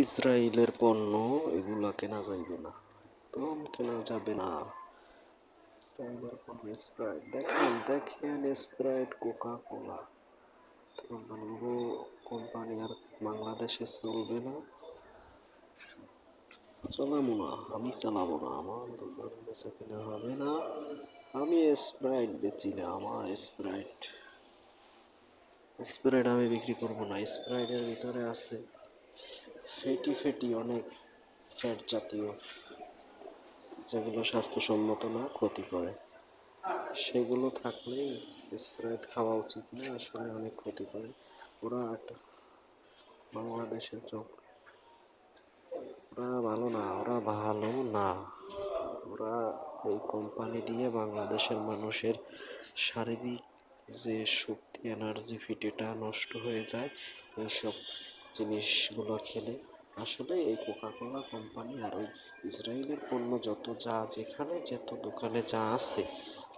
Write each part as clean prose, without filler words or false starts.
ইসরায়েলের পণ্য এগুলা কেনা যাইবে না, একদম কেনা যাবে না। ইসরায়েলের পণ্য স্প্রাইট দেখেন দেখেন, স্প্রাইট, কোকা কোলা কোম্পানিগুলো, কোম্পানি আর বাংলাদেশে চলবে না, চালাবো না, আমি চালাবো না, আমার দোকান বেচা কেনা হবে না। আমি স্প্রাইট বেচি না, আমার স্প্রাইট স্প্রাইট আমি বিক্রি করবো না। স্প্রাইটের ভিতরে আছে ফ্যাটি ফ্যাটি অনেক ফ্যাট জাতীয়, যেগুলো স্বাস্থ্যসম্মত না, ক্ষতি করে। সেগুলো থাকলেই স্প্রাইট খাওয়া উচিত না, আসলে অনেক ক্ষতি করে। ওরা একটা বাংলাদেশের চোখ, ওরা ভালো না, ওরা ভালো না। ওরা এই কোম্পানি দিয়ে বাংলাদেশের মানুষের শারীরিক যে শক্তি, এনার্জি, ফিটেটা নষ্ট হয়ে যায় এইসব জিনিসগুলো খেলে। আসলে এই কোকাকোলা কোম্পানি আর ওই ইসরায়েলের পণ্য যত যা যেখানে যত দোকানে যা আছে,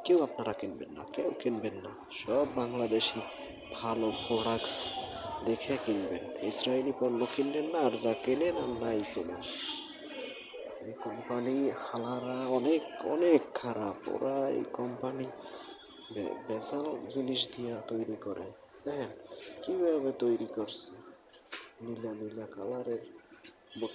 কেউ আপনারা কিনবেন না, কেউ কিনবেন না। সব বাংলাদেশি ভালো প্রোডাক্টস দেখে কিনবেন, ইসরায়েলি পণ্য কিনবেন না। আর যা কেনেন আর নাই কেনেন, এই কোম্পানি হালারা অনেক অনেক খারাপ। ওরা এই কোম্পানি ভেজাল জিনিস দিয়া তৈরি করে, দেখেন কিভাবে তৈরি করছে, নীলা নীলা কালারের বোতল।